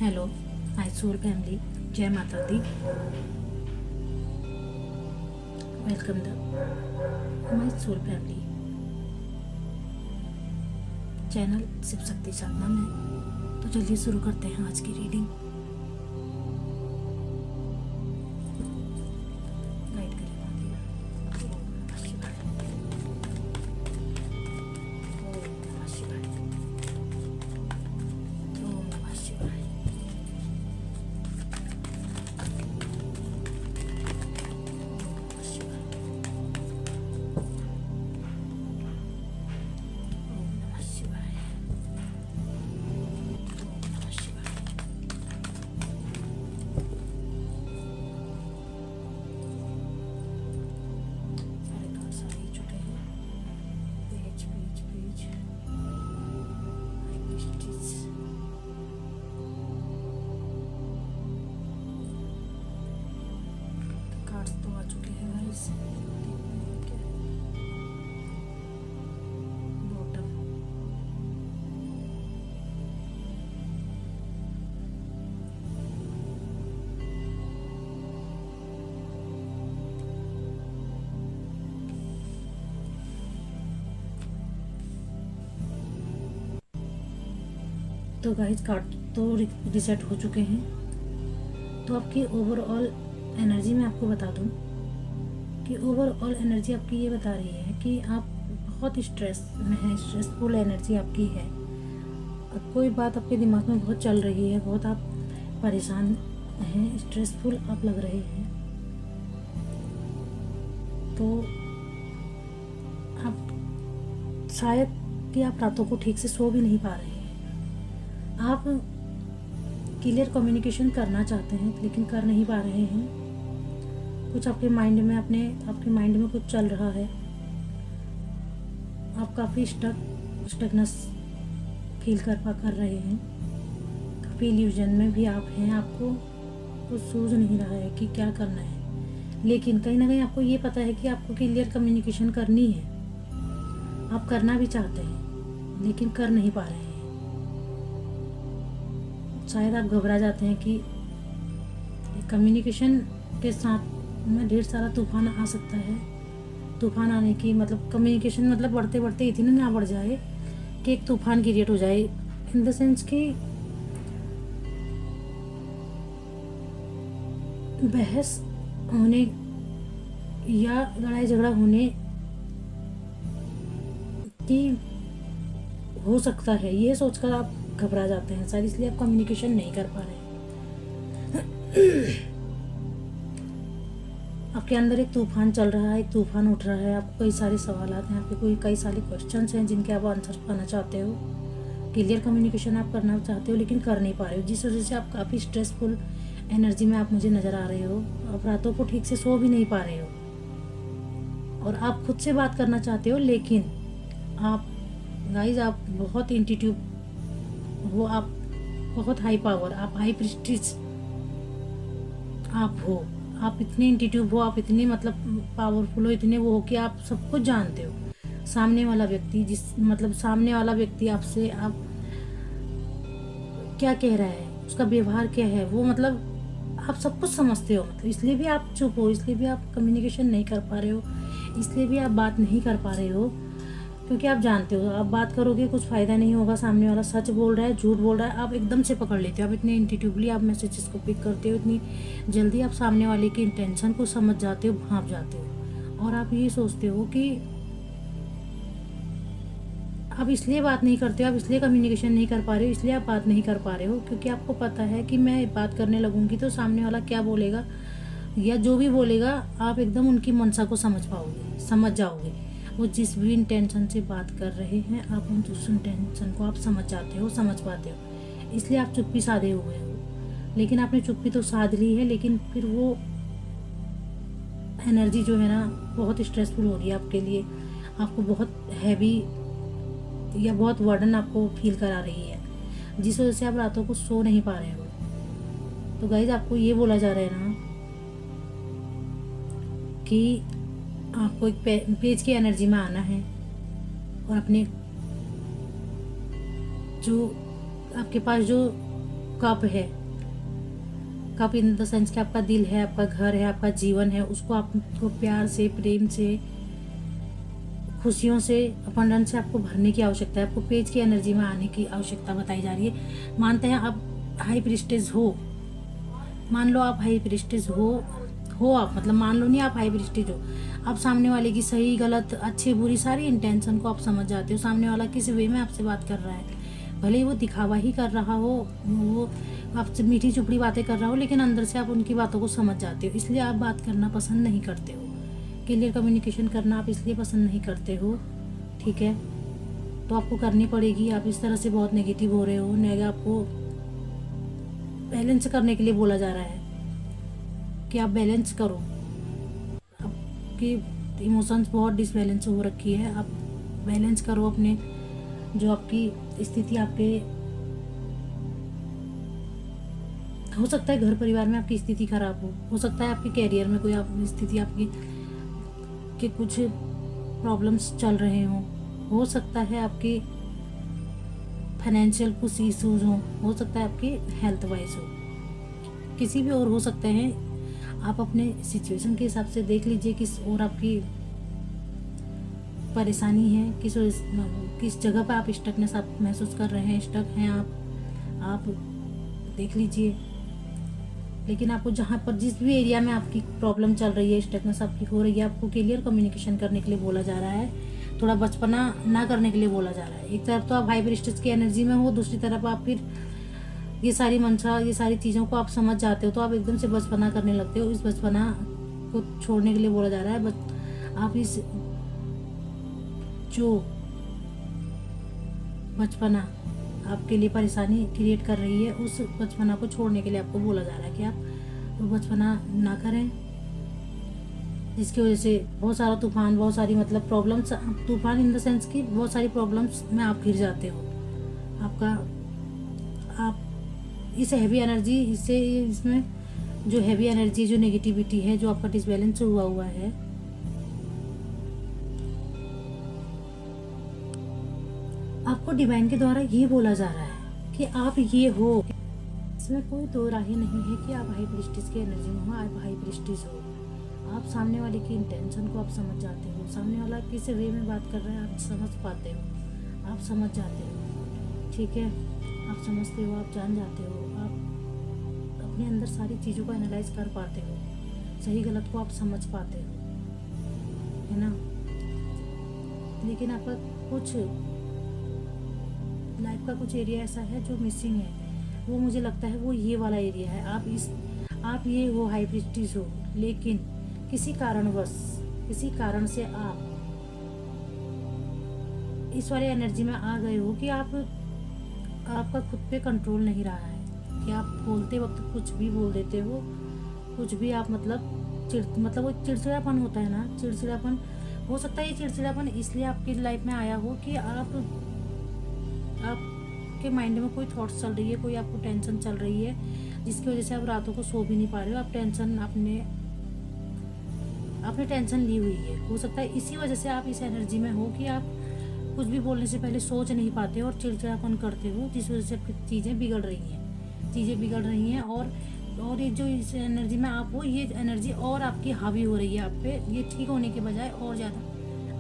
Hello my soul family, जय माता दी। Welcome the my soul family channel Shiv Shakti Sadhana में। तो जल्दी शुरू करते हैं आज की रीडिंग। गाइड करें महादेव। ओम नमः शिवाय। ओम नमः शिवाय। ओम नमः शिवाय। कार्ड्स तो आ चुके हैं गाइस। बॉटम, तो गाइस कार्ड तो रिसेट हो चुके हैं। तो आपकी ओवरऑल एनर्जी में आपको बता दूं कि ओवरऑल एनर्जी आपकी ये बता रही है कि आप बहुत स्ट्रेस में हैं, स्ट्रेसफुल एनर्जी आपकी है। अब कोई बात आपके दिमाग में बहुत चल रही है, बहुत आप परेशान हैं, स्ट्रेसफुल आप लग रहे हैं। तो आप शायद कि आप रातों को ठीक से सो भी नहीं पा रहे हैं। आप क्लियर कम्युनिकेशन करना चाहते हैं लेकिन कर नहीं पा रहे हैं। कुछ आपके माइंड में कुछ चल रहा है। आप काफ़ी स्टकनेस फील कर रहे हैं। काफ़ी इल्यूजन में भी आप हैं। आपको कुछ सूझ नहीं रहा है कि क्या करना है, लेकिन कहीं ना कहीं आपको ये पता है कि आपको क्लियर कम्युनिकेशन करनी है। आप करना भी चाहते हैं लेकिन कर नहीं पा रहे हैं। शायद आप घबरा जाते हैं कि कम्युनिकेशन के साथ में ढेर सारा तूफान आ सकता है। तूफान आने की मतलब कम्युनिकेशन मतलब बढ़ते बढ़ते इतने ना बढ़ जाए कि एक तूफान क्रिएट हो जाए। इन द सेंस कि बहस होने या लड़ाई झगड़ा होने की हो सकता है, ये सोचकर आप घबरा जाते हैं। शायद इसलिए आप कम्युनिकेशन नहीं कर पा रहे हैं। आपके अंदर एक तूफान चल रहा है, एक तूफान उठ रहा है। आपको कई सारे सवाल हैं, आपके कई सारे क्वेश्चंस हैं जिनके आप आंसर पाना चाहते हो। क्लियर कम्युनिकेशन आप करना चाहते हो लेकिन कर नहीं पा रहे हो, जिस वजह से आप काफ़ी स्ट्रेसफुल एनर्जी में आप मुझे नज़र आ रहे हो। आप रातों को ठीक से सो भी नहीं पा रहे हो और आप खुद से बात करना चाहते हो, लेकिन आप गाइज आप बहुत इंट्यूटिव हो, आप बहुत हाई पावर, आप हाई प्रेस्टीज आप हो। आप इतने इंट्यूटिव हो, आप इतने मतलब पावरफुल हो, इतने वो हो कि आप सब कुछ जानते हो। सामने वाला व्यक्ति आपसे आप क्या कह रहा है, उसका व्यवहार क्या है, वो मतलब आप सब कुछ समझते हो। मतलब इसलिए भी आप चुप हो, इसलिए भी आप कम्युनिकेशन नहीं कर पा रहे हो, इसलिए भी आप बात नहीं कर पा रहे हो, क्योंकि आप जानते हो आप बात करोगे कुछ फ़ायदा नहीं होगा। सामने वाला सच बोल रहा है, झूठ बोल रहा है, आप एकदम से पकड़ लेते हो। आप इतने इंट्यूटिवली आप मैसेजेस को पिक करते हो, इतनी जल्दी आप सामने वाले की इंटेंशन को समझ जाते हो, भांप जाते हो। और आप ये सोचते हो कि आप इसलिए बात नहीं करते हो, आप इसलिए कम्युनिकेशन नहीं कर पा रहे हो, इसलिए आप बात नहीं कर पा रहे हो क्योंकि आपको पता है कि मैं बात करने लगूंगी तो सामने वाला क्या बोलेगा या जो भी बोलेगा आप एकदम उनकी मनसा को समझ जाओगे। वो जिस भी इंटेंशन से बात कर रहे हैं आप उस इंटेंशन को आप समझ पाते हो। इसलिए आप चुप्पी साधे हुए हो। लेकिन आपने चुप्पी तो साध ली है, लेकिन फिर वो एनर्जी जो है ना बहुत स्ट्रेसफुल हो रही है आपके लिए। आपको बहुत हैवी या बहुत वर्डन आपको फील करा रही है, जिस वजह से आप रातों को सो नहीं पा रहे हो। तो गाइज आपको ये बोला जा रहा है ना कि आपको एक पेज की एनर्जी में आना है और अपने जो आपके पास जो कप है, कप इन द सेंस कि आपका दिल है, आपका घर है, आपका जीवन है, उसको आपको प्यार से, प्रेम से, खुशियों से, अबंडेंस से आपको भरने की आवश्यकता है। आपको पेज की एनर्जी में आने की आवश्यकता बताई जा रही है। मानते हैं आप हाई प्रीस्टेज हो, मान लो आप हाई प्रीस्टेज हो आप, मतलब मान लो नहीं, आप हाई प्रीस्टेज हो। आप सामने वाले की सही गलत अच्छी बुरी सारी इंटेंशन को आप समझ जाते हो। सामने वाला किस वे में आपसे बात कर रहा है, भले ही वो दिखावा ही कर रहा हो, वो आपसे मीठी चुपड़ी बातें कर रहा हो, लेकिन अंदर से आप उनकी बातों को समझ जाते हो। इसलिए आप बात करना पसंद नहीं करते हो, क्लियर कम्युनिकेशन करना आप इसलिए पसंद नहीं करते हो, ठीक है। तो आपको करनी पड़ेगी। आप इस तरह से बहुत नेगेटिव हो रहे हो, आपको बैलेंस करने के लिए बोला जा रहा है कि आप बैलेंस करो। आपकी इमोशंस बहुत डिसबैलेंस हो रखी है, आप बैलेंस करो अपने जो आपकी स्थिति, आपके हो सकता है घर परिवार में आपकी स्थिति खराब हो सकता है आपके कैरियर में कोई स्थिति आपकी के कुछ प्रॉब्लम्स चल रहे हो सकता है आपकी फाइनेंशियल कुछ इश्यूज हो सकता है आपकी हेल्थ वाइज हो, किसी भी और हो सकते हैं। आप अपने सिचुएशन के हिसाब से देख लीजिए किस और आपकी परेशानी है, किस जगह पर आप स्टकनेस आप महसूस कर रहे हैं, स्टक हैं आप देख लीजिए। लेकिन आपको जहाँ पर जिस भी एरिया में आपकी प्रॉब्लम चल रही है, स्टकनेस आपकी हो रही है, आपको क्लियर कम्युनिकेशन करने के लिए बोला जा रहा है, थोड़ा बचपना ना करने के लिए बोला जा रहा है। एक तरफ तो आप हाई प्रीस्टेज की एनर्जी में हो, दूसरी तरफ आप फिर ये सारी मंशा, ये सारी चीज़ों को आप समझ जाते हो, तो आप एकदम से बचपना करने लगते हो। इस बचपना को छोड़ने के लिए बोला जा रहा है। आप इस जो बचपना आपके लिए परेशानी क्रिएट कर रही है, उस बचपना को छोड़ने के लिए आपको बोला जा रहा है कि आप वो बचपना ना करें, जिसकी वजह से बहुत सारा तूफान, बहुत सारी मतलब प्रॉब्लम्स, तूफान इन द सेंस की बहुत सारी प्रॉब्लम्स में आप घिर जाते हो। आप इस हैवी एनर्जी इसमें जो हैवी एनर्जी, जो नेगेटिविटी है, जो आपका डिसबैलेंस हुआ है, आपको डिवाइन के द्वारा ये बोला जा रहा है कि आप ये हो। इसमें कोई दो राहें नहीं है कि आप हाई प्रीस्टेज की एनर्जी में हो, आप हाई प्रीस्टेज हो। आप सामने वाले की इंटेंशन को आप समझ जाते हो, सामने वाला किस वे में बात कर रहा है आप समझ पाते हो, आप समझ जाते हो, ठीक है। आप समझते हो, आप जान जाते हो, आप अपने अंदर सारी चीज़ों को एनालाइज कर पाते हो, सही गलत को आप समझ पाते हो, है ना। लेकिन आपका कुछ लाइफ का कुछ एरिया ऐसा है जो मिसिंग है, वो मुझे लगता है वो ये वाला एरिया है। आप ये हो हाई प्रीस्टेज हो, लेकिन किसी कारण से आप इस वाले एनर्जी में आ गए हो कि आपका खुद पे कंट्रोल नहीं रहा है, कि आप बोलते वक्त कुछ भी बोल देते हो, कुछ भी आप मतलब वो चिड़चिड़ापन होता है ना, चिड़चिड़ापन हो सकता है। ये चिड़चिड़ापन इसलिए आपकी लाइफ में आया हो कि आपके माइंड में कोई थॉट्स चल रही है, कोई आपको टेंशन चल रही है, जिसकी वजह से आप रातों को सो भी नहीं पा रहे हो। आप टेंशन आपने टेंशन ली हुई है, हो सकता है इसी वजह से आप इस एनर्जी में हो कि आप कुछ भी बोलने से पहले सोच नहीं पाते हो और चिड़चिड़ापन करते हो, जिस वजह से चीज़ें बिगड़ रही हैं। और ये जो इस एनर्जी में आप हो, ये एनर्जी और आपकी हावी हो रही है आप पे, ये ठीक होने के बजाय और ज़्यादा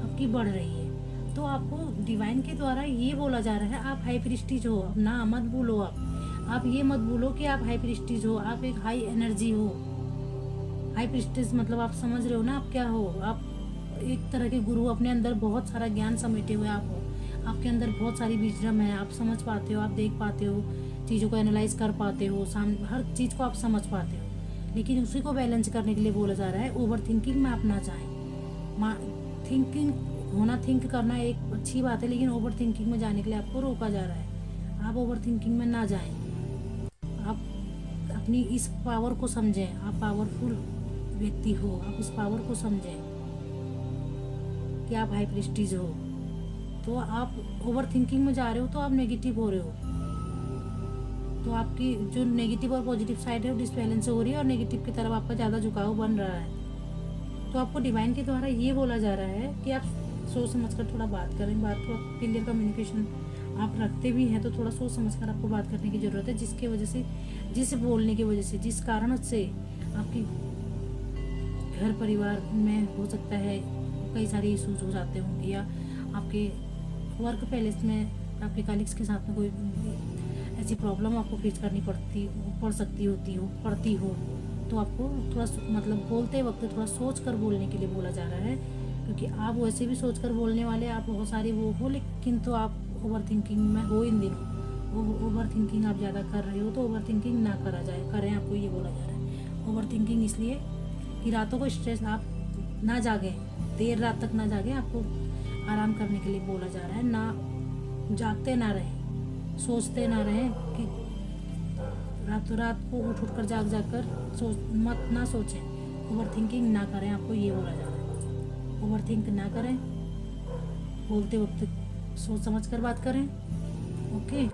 आपकी बढ़ रही है। तो आपको डिवाइन के द्वारा ये बोला जा रहा है आप हाई प्रीस्टेज हो। अब ना मत भूलो, आप ये मत भूलो कि आप हाई प्रीस्टेज हो, आप एक हाई एनर्जी हो। हाई प्रीस्टेज मतलब आप समझ रहे हो ना आप क्या हो। आप एक तरह के गुरु, अपने अंदर बहुत सारा ज्ञान समेटे हुए आप हो, आपके अंदर बहुत सारी विजडम है, आप समझ पाते हो, आप देख पाते हो, चीज़ों को एनालाइज कर पाते हो, हर चीज़ को आप समझ पाते हो। लेकिन उसी को बैलेंस करने के लिए बोला जा रहा है ओवर थिंकिंग में आप ना जाएं। थिंक करना एक अच्छी बात है, लेकिन ओवर थिंकिंग में जाने के लिए आपको रोका जा रहा है। आप ओवर थिंकिंग में ना जाएं, आप अपनी इस पावर को समझें। आप पावरफुल व्यक्ति हो, आप इस पावर को समझें कि आप हाई प्रीस्टेज हो। तो आप ओवर थिंकिंग में जा रहे हो तो आप नेगेटिव हो रहे हो, तो आपकी जो नेगेटिव और पॉजिटिव साइड है वो डिसबैलेंस हो रही है और नेगेटिव की तरफ आपका ज़्यादा झुकाव बन रहा है। तो आपको डिवाइन के द्वारा ये बोला जा रहा है कि आप सोच समझ कर थोड़ा बात करें, बात को क्लियर कम्युनिकेशन आप रखते भी हैं तो थोड़ा सोच समझ कर आपको बात करने की ज़रूरत है, जिसके वजह से, जिस बोलने की वजह से, जिस कारण से आपकी घर परिवार में हो सकता है कई सारे इश्यूज हो जाते होंगे, या आपके वर्क प्लेस में आपके कलीग्स के साथ में कोई ऐसी प्रॉब्लम आपको फेस करनी पड़ती हो, तो आपको थोड़ा मतलब बोलते वक्त थोड़ा सोच कर बोलने के लिए बोला जा रहा है, क्योंकि आप वैसे भी सोच कर बोलने वाले, आप बहुत सारी वो हो, लेकिन तो आप ओवर थिंकिंग में हो इन दिनों। ओवर थिंकिंग आप ज़्यादा कर रहे हो, तो ओवर थिंकिंग ना करें, आपको ये बोला जा रहा है। ओवर थिंकिंग इसलिए कि रातों को स्ट्रेस आप ना जागें, देर रात तक ना जागें, आपको आराम करने के लिए बोला जा रहा है। ना जागते ना रहें, सोचते ना रहें कि रातों रात को उठ कर जाग कर मत ना सोचें, ओवर थिंकिंग ना करें, आपको ये बोला जा रहा है। ओवर थिंक ना करें, बोलते वक्त सोच समझ कर बात करें। ओके,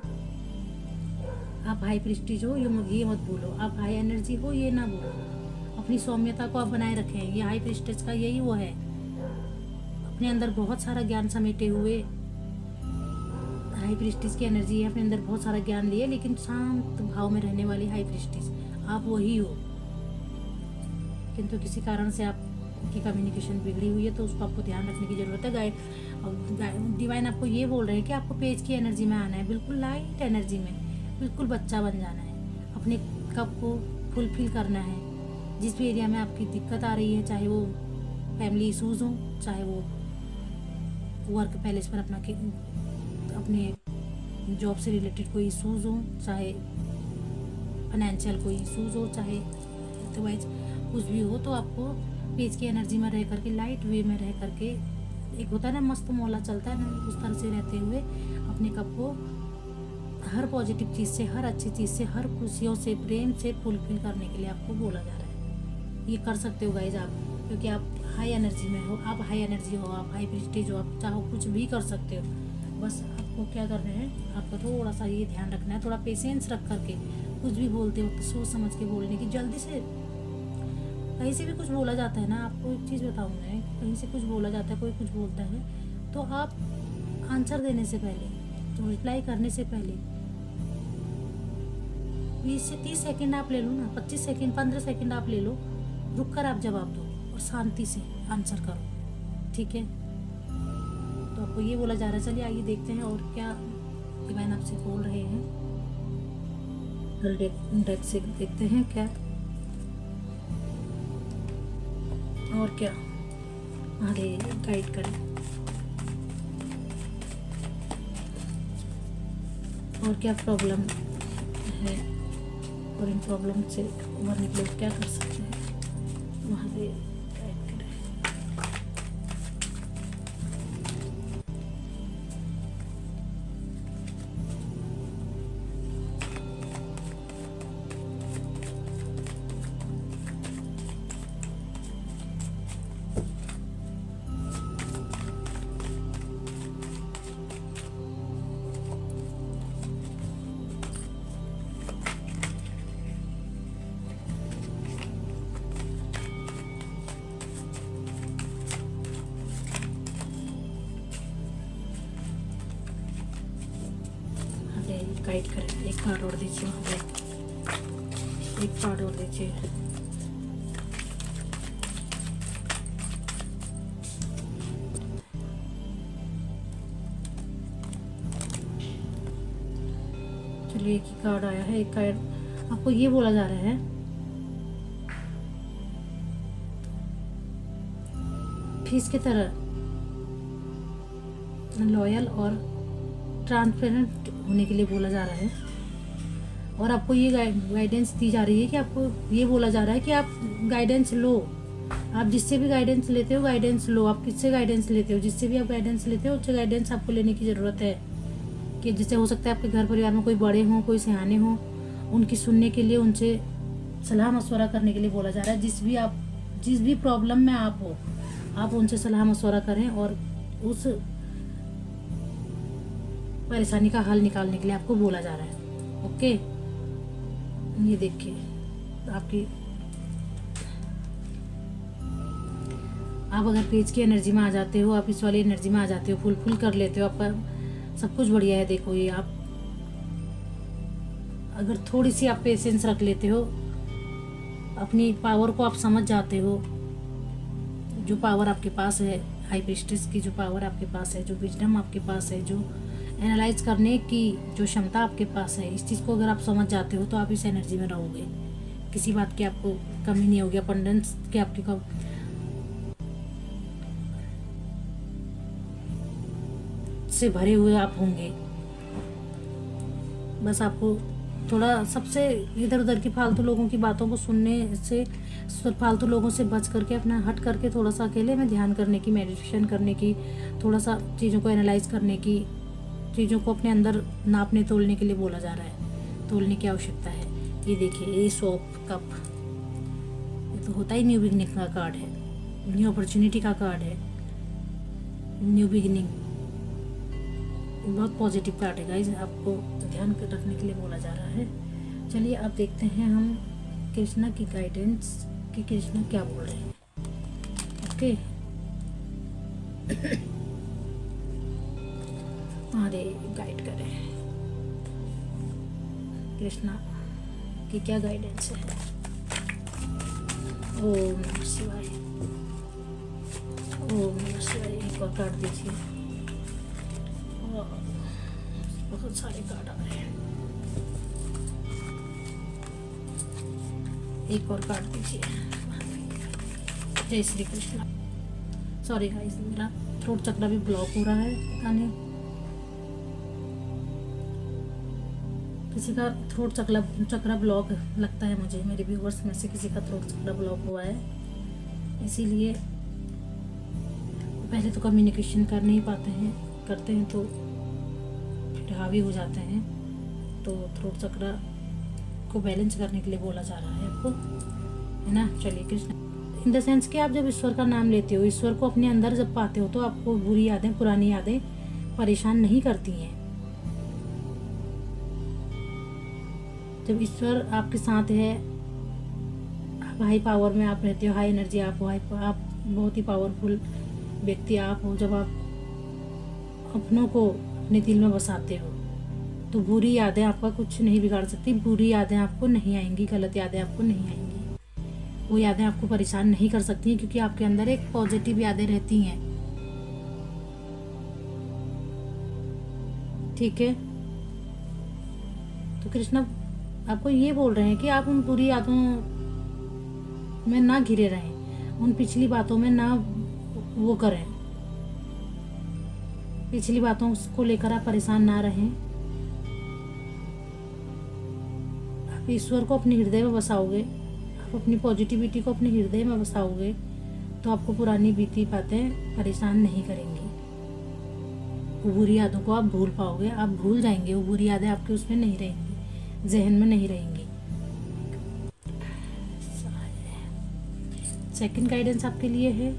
आप हाई प्रेस्टीज हो ये मत बोलो, आप हाई एनर्जी हो ये ना बोलो, अपनी सौम्यता को आप बनाए रखें। ये हाई प्रेस्टीज का यही वो है, अपने अंदर बहुत सारा ज्ञान समेटे हुए हाई प्रेस्टीज की एनर्जी है, अपने अंदर बहुत सारा ज्ञान लिए, लेकिन शांत भाव में रहने वाली हाई प्रेस्टीज आप वही हो, किंतु किसी कारण से आपकी कम्युनिकेशन बिगड़ी हुई है, तो उसको आपको ध्यान रखने की ज़रूरत है। डिवाइन आपको ये बोल रहे हैं कि आपको पेज की एनर्जी में आना है, बिल्कुल लाइट एनर्जी में, बिल्कुल बच्चा बन जाना है, अपने कप को फुलफिल करना है। जिस भी एरिया में आपकी दिक्कत आ रही है, चाहे वो फैमिली इशूज़ हो, चाहे वो वर्क प्लेस पर अपने जॉब से रिलेटेड कोई इशूज़ हो, चाहे फाइनेंशियल कोई इशूज़ हो, चाहे अदरवाइज कुछ भी हो, तो आपको पेज की एनर्जी में रह करके, लाइट वे में रह करके, एक होता है ना मस्त मौला चलता है ना, उस तरह से रहते हुए अपने कप को हर पॉजिटिव चीज़ से, हर अच्छी चीज़ से, हर खुशियों से, प्रेम से फुलफिल करने के लिए आपको बोला जा रहा है। ये कर सकते हो गाइज आप, क्योंकि आप हाई एनर्जी में हो, आप हाई एनर्जी हो, आप हाई प्रेस्टीज हो, आप चाहो कुछ भी कर सकते हो। बस आपको क्या करना है, आपको थोड़ा सा ये ध्यान रखना है, थोड़ा पेशेंस रख करके कुछ भी बोलते वक्त सोच समझ के बोलने की। जल्दी से कहीं से भी कुछ बोला जाता है ना, आपको एक चीज़ बताऊँ मैं, कहीं से कुछ बोला जाता है, कोई कुछ बोलता है, तो आप आंसर देने से पहले, तो रिप्लाई करने से पहले 20 से 30 सेकंड आप ले लो ना, 25 सेकंड, 15 सेकंड आप ले लो, रुक कर आप जवाब दो और शांति से आंसर करो, ठीक है। तो आपको ये बोला जा रहा है। चलिए आइए देखते हैं और क्या डिवाइन आपसे बोल रहे हैं। डेक से देखते हैं क्या और क्या आगे गाइड करें, और क्या प्रॉब्लम है, और इन प्रॉब्लम से उभरने के लिए क्या कर सकते हैं, वहाँ से गाइड करें। गाइड करें। एक कार्ड और दीजिए, वहाँ पे एक कार्ड और दीजिए। चलिए एक ही कार्ड आया है। एक कार्ड आपको ये बोला जा रहा है, फीस की तरह लॉयल और ट्रांसपेरेंट होने के लिए बोला जा रहा है, और आपको ये गाइडेंस दी जा रही है कि आपको ये बोला जा रहा है कि आप गाइडेंस लो। आप जिससे भी गाइडेंस लेते हो, गाइडेंस लो। आप किससे गाइडेंस लेते हो, जिससे भी आप गाइडेंस लेते हो, उससे गाइडेंस आपको लेने की ज़रूरत है। कि जिससे हो सकता है आपके घर परिवार में कोई बड़े हों, कोई सियाने हों, उनकी सुनने के लिए, उनसे सलाह मशवरा करने के लिए बोला जा रहा है। जिस भी प्रॉब्लम में आप हो, आप उनसे सलाह मशवरा करें और उस परेशानी का हल निकालने के लिए आपको बोला जा रहा है। ओके, ये देखिए आप अगर पेज की एनर्जी में आ जाते हो, आप इस वाली एनर्जी में आ जाते हो, फुलफिल कर लेते हो, आपका सब कुछ बढ़िया है। देखो ये आप अगर थोड़ी सी आप पेशेंस रख लेते हो, अपनी पावर को आप समझ जाते हो, जो पावर आपके पास है, हाई प्रीस्टेस की जो पावर आपके पास है, जो विजडम आपके पास है, जो एनालाइज करने की जो क्षमता आपके पास है, इस चीज़ को अगर आप समझ जाते हो तो आप इस एनर्जी में रहोगे। किसी बात की आपको कमी नहीं होगी, अबंडेंस की आपकी से भरे हुए आप होंगे। बस आपको थोड़ा सबसे इधर उधर की फालतू लोगों की बातों को सुनने से, फालतू लोगों से बच करके अपना हट करके थोड़ा सा अकेले में ध्यान करने की, मेडिटेशन करने की, थोड़ा सा चीज़ों को एनालाइज करने की, चीज़ों को अपने अंदर नापने तोलने के लिए बोला जा रहा है। तोलने की आवश्यकता है। ये देखिए एस ऑफ कप, ये तो होता ही न्यू बिगनिंग का कार्ड है, न्यू अपॉर्चुनिटी का कार्ड है, न्यू बिगिनिंग। बहुत पॉजिटिव कार्ड है गाइस, आपको ध्यान रखने के लिए बोला जा रहा है। चलिए अब देखते हैं हम कृष्णा की गाइडेंस कि कृष्णा क्या बोल रहे हैं। ओके महादेव गाइड करें, कृष्णा की क्या गाइडेंस है। ओम नमः शिवाय, ओम नमः शिवाय। एक और कार्ड दीजिए। बहुत सारे कार्ड आ रहे हैं, एक और कार्ड दीजिए। जय श्री कृष्ण। सॉरी गाइस, मेरा थ्रोट चक्र भी ब्लॉक हो रहा है, पता नहीं किसी का थ्रोट चक्र ब्लॉक लगता है मुझे, मेरे व्यूवर्स में से किसी का थ्रोट चक्र ब्लॉक हुआ है, इसीलिए पहले तो कम्युनिकेशन कर नहीं पाते हैं, करते हैं तो फिर हावी हो जाते हैं। तो थ्रोट चक्र को बैलेंस करने के लिए बोला जा रहा है आपको, है ना। चलिए कृष्ण इन द सेंस कि आप जब ईश्वर का नाम लेते हो, ईश्वर को अपने अंदर जब पाते हो, तो आपको बुरी यादें, पुरानी यादें परेशान नहीं करती हैं। जब ईश्वर आपके साथ है, हाई पावर में आप रहते हो, हाई एनर्जी आप हो, आप बहुत ही पावरफुल व्यक्ति आप हो। जब आप अपनों को अपने दिल में बसाते हो तो बुरी यादें आपका कुछ नहीं बिगाड़ सकती, बुरी यादें आपको नहीं आएंगी, गलत यादें आपको नहीं आएंगी, वो यादें आपको परेशान नहीं कर सकती हैं, क्योंकि आपके अंदर एक पॉजिटिव यादें रहती हैं। ठीक है, तो कृष्णा आपको ये बोल रहे हैं कि आप उन बुरी यादों में ना घिरे रहें, उन पिछली बातों में ना वो करें, पिछली बातों को लेकर आप परेशान ना रहें। आप ईश्वर को अपने हृदय में बसाओगे, आप अपनी पॉजिटिविटी को अपने हृदय में बसाओगे, तो आपको पुरानी बीती बातें परेशान नहीं करेंगी। वो बुरी यादों को आप भूल पाओगे, आप भूल जाएंगे, वो बुरी यादें आपके उसमें नहीं रहेंगी, जहन में नहीं रहेंगी। सेकंड गाइडेंस आपके लिए है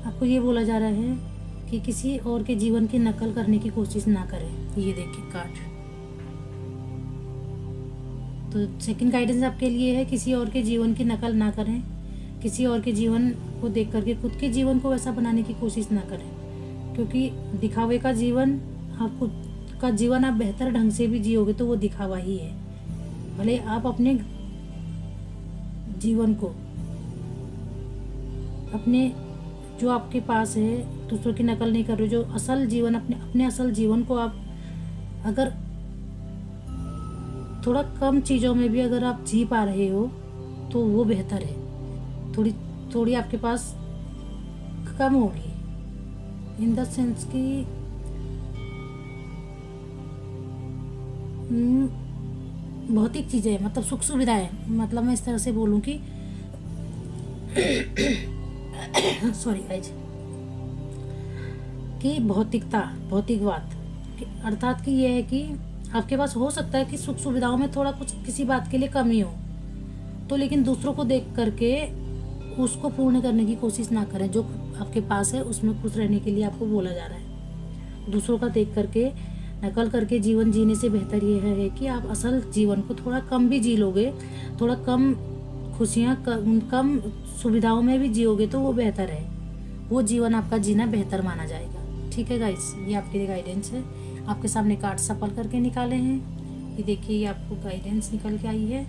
आपको ये बोला जा रहा है कि किसी और के जीवन की नकल करने की कोशिश ना करें। ये देखिए कार्ड, तो सेकंड गाइडेंस आपके लिए है किसी और के जीवन की नकल ना करें, किसी और के जीवन को देख करके खुद के जीवन को वैसा बनाने की कोशिश ना करें, क्योंकि दिखावे का जीवन, आप खुद का जीवन आप बेहतर ढंग से भी जियोगे तो वो दिखावा ही है। भले आप अपने जीवन को, अपने जो आपके पास है, दूसरों की नकल नहीं कर रहे, जो असल जीवन, अपने असल जीवन को आप अगर थोड़ा कम चीज़ों में भी अगर आप जी पा रहे हो तो वो बेहतर है। थोड़ी आपके पास कम होगी, इन द सेंस कि भौतिक चीज़ें, मतलब सुख सुविधाएं, मतलब मैं इस तरह से बोलूँ कि सॉरी गाइज, कि भौतिकवाद, अर्थात कि ये है कि आपके पास हो सकता है कि सुख सुविधाओं में थोड़ा कुछ किसी बात के लिए कमी हो, तो लेकिन दूसरों को देख करके उसको पूर्ण करने की कोशिश ना करें। जो आपके पास है उसमें खुश रहने के लिए आपको बोला जा रहा है। दूसरों का देख करके नकल करके जीवन जीने से बेहतर यह है कि आप असल जीवन को थोड़ा कम भी जी लोगे, थोड़ा कम खुशियाँ कम सुविधाओं में भी जियोगे तो वो बेहतर है, वो जीवन आपका जीना बेहतर माना जाएगा। ठीक है गाइस, ये आपके लिए गाइडेंस है। आपके सामने कार्ड सफल करके निकाले हैं, ये देखिए, ये आपको गाइडेंस निकल के आई है।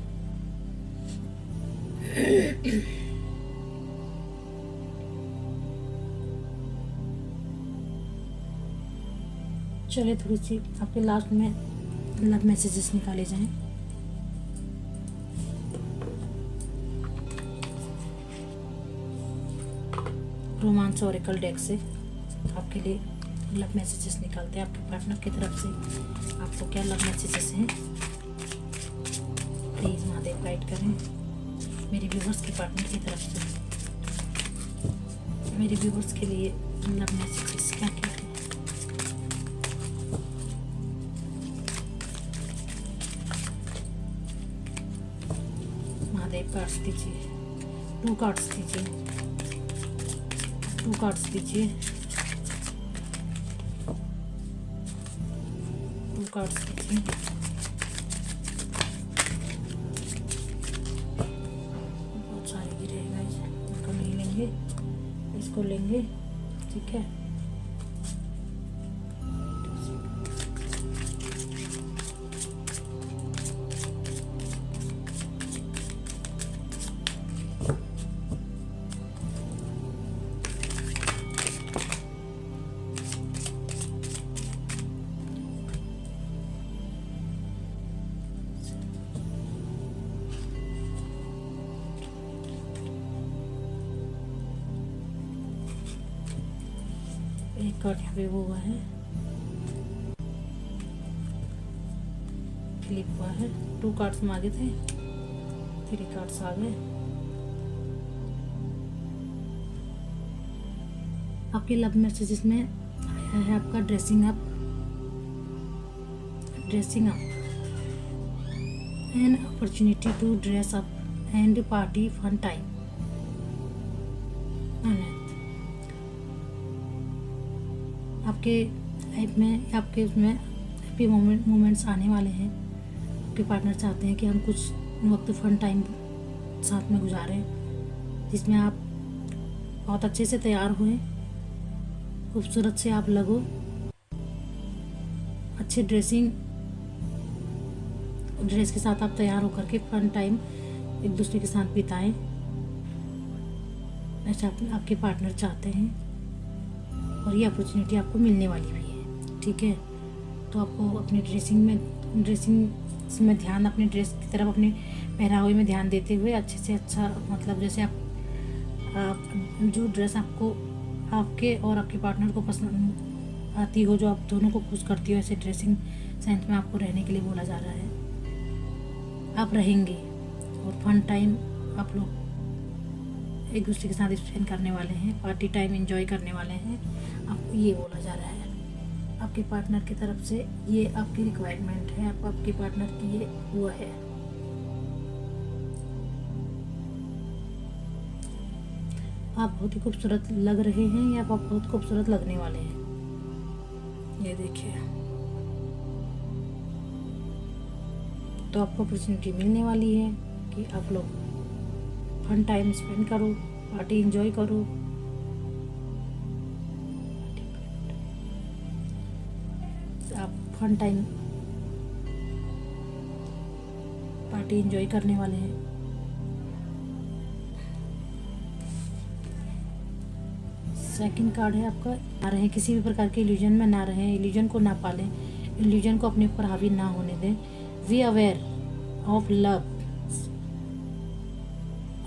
चलिए थोड़ी सी आपके लास्ट में लव मैसेजेस निकाले जाएं। रोमांस ओरेकल डेक से आपके लिए लव मैसेजेस निकालते हैं। आपके पार्टनर की तरफ से आपको क्या लव मैसेजेस हैं, प्लीज़ महादेव गाइड करें मेरे व्यूवर्स के पार्टनर की तरफ से। मेरे व्यूवर्स के लिए लव मैसेजेस क्या क्या है। महादेव कार्ड्स दीजिए, 2 कार्ड्स दीजिए, 2 कार्ड्स दीजिए, 2 कार्ड्स दीजिए। बहुत सारे गिरे हैं गाइस, इनको नहीं लेंगे, इसको लेंगे। ठीक है, एक कार्ड यहाँ पे वो हुआ है, फ्लिप हुआ है। 2 कार्ड्स मांगे थे, 3 कार्ड्स आ गए। आपके लव मैसेजेस में आया है आपका dressing up, an opportunity to dress up and party fun time. आपके लाइफ में, आपके उसमें हैप्पी मोमेंट्स आने वाले हैं। आपके पार्टनर चाहते हैं कि हम कुछ वक्त फन टाइम साथ में गुजारें, जिसमें आप बहुत अच्छे से तैयार हुए, खूबसूरत से आप लगो, अच्छे ड्रेस के साथ आप तैयार होकर के फन टाइम एक दूसरे के साथ बिताएं, ऐसा आपके पार्टनर चाहते हैं और ये अपॉर्चुनिटी आपको मिलने वाली भी है। ठीक है, तो आपको अपनी ड्रेसिंग में ध्यान, अपने ड्रेस की तरफ, अपने पहनावे में ध्यान देते हुए अच्छे से अच्छा, मतलब जैसे आप जो ड्रेस आपको, आपके और आपके पार्टनर को पसंद आती हो, जो आप दोनों को खुश करती हो, ऐसे ड्रेसिंग सेंस में आपको रहने के लिए बोला जा रहा है। आप रहेंगे और फन टाइम आप लोग एक दूसरे के साथ स्पेंड करने वाले हैं, पार्टी टाइम एंजॉय करने वाले हैं, आपको ये बोला जा रहा है। आपके पार्टनर की तरफ से ये आपकी रिक्वायरमेंट है, आपके पार्टनर की ये वो है। आप बहुत ही खूबसूरत लग रहे हैं या आप बहुत खूबसूरत लगने वाले हैं, ये देखिए। तो आपको अपॉर्चुनिटी मिलने वाली है कि आप लोग फन टाइम स्पेंड करो, पार्टी एंजॉय करो। आप फन टाइम पार्टी एंजॉय करने वाले हैं। सेकंड कार्ड है आपका, ना रहे किसी भी प्रकार के इल्यूजन में, ना रहे, इल्यूजन को ना पालें, इल्यूजन को अपने ऊपर हावी ना होने दें। बी अवेयर ऑफ लव,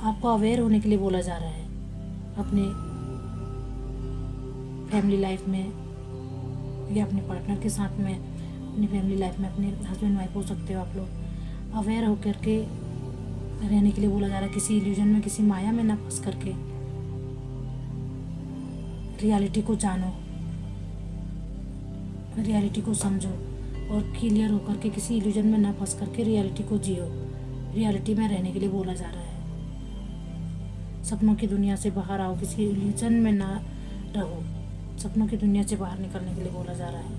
आपको अवेयर होने के लिए बोला जा रहा है अपने फैमिली लाइफ में या अपने पार्टनर के साथ में, अपनी फैमिली लाइफ में, अपने हस्बैंड वाइफ हो सकते हो आप लोग। अवेयर होकर के रहने के लिए बोला जा रहा है, किसी इल्यूजन में, किसी माया में ना फंस करके रियलिटी को जानो, रियलिटी को समझो और क्लियर होकर के किसी इल्यूजन में ना फंस करके रियलिटी को जियो। रियलिटी में रहने के लिए बोला जा रहा है। सपनों की दुनिया से बाहर आओ, किसी इल्यूजन में ना रहो, सपनों की दुनिया से बाहर निकलने के लिए बोला जा रहा है।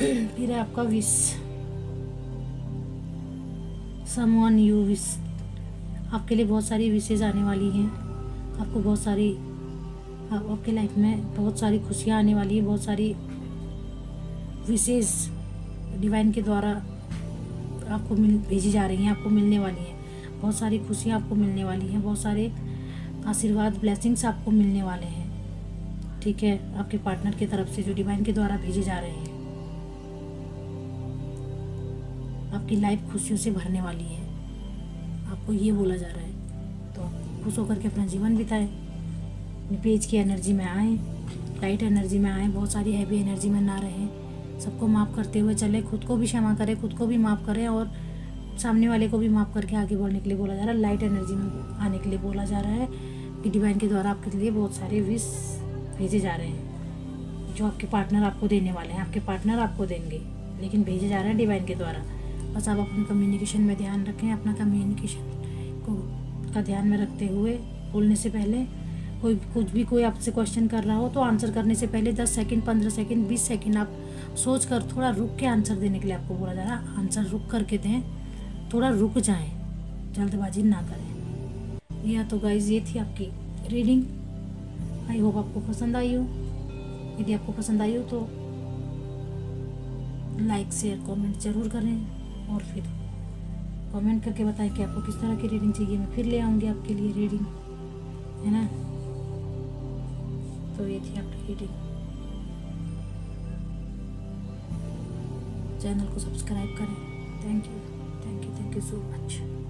फिर है आपका विश, समवन यू विश। आपके लिए बहुत सारी विशेज आने वाली हैं। आपको बहुत सारी, आपके लाइफ में बहुत सारी खुशियाँ आने वाली है। बहुत सारी विशेष डिवाइन के द्वारा आपको भेजी जा रही हैं, आपको मिलने वाली हैं। बहुत सारी खुशियाँ आपको मिलने वाली हैं। बहुत सारे आशीर्वाद, ब्लेसिंग्स आपको मिलने वाले हैं। ठीक है, आपके पार्टनर की तरफ से जो डिवाइन के द्वारा भेजे जा रहे हैं। आपकी लाइफ खुशियों से भरने वाली है, आपको ये बोला जा रहा है। तो खुश होकर के अपना जीवन बिताएं, अपने पेज की एनर्जी में आएँ, लाइट एनर्जी में आएँ, बहुत सारी हैवी एनर्जी में ना रहें। सबको माफ़ करते हुए चले, खुद को भी क्षमा करें, खुद को भी माफ़ करें और सामने वाले को भी माफ़ करके आगे बढ़ने के लिए बोला जा रहा है। लाइट एनर्जी में आने के लिए बोला जा रहा है कि डिवाइन के द्वारा आपके लिए बहुत सारे विश भेजे जा रहे हैं, जो आपके पार्टनर आपको देने वाले हैं। आपके पार्टनर आपको देंगे, लेकिन भेजे जा रहे हैं डिवाइन के द्वारा। बस आप अपने कम्युनिकेशन में ध्यान रखें, अपना कम्युनिकेशन को का ध्यान में रखते हुए बोलने से पहले कोई आपसे क्वेश्चन कर रहा हो तो आंसर करने से पहले 10 सेकंड, 15 सेकंड, 20 सेकंड आप सोच कर थोड़ा रुक के आंसर देने के लिए आपको बोला जा रहा है। आंसर रुक करके दें, थोड़ा रुक जाएं, जल्दबाजी ना करें। या तो गाइज ये थी आपकी रीडिंग। आई होप आपको पसंद आई हो। यदि आपको पसंद आई हो तो लाइक, शेयर, कमेंट ज़रूर करें और फिर कमेंट करके बताएं कि आपको किस तरह की रीडिंग चाहिए। मैं फिर ले आऊँगी आपके लिए रीडिंग, है ना। तो ये थी आपकी रीडिंग। चैनल को सब्सक्राइब करें। Thank you so much.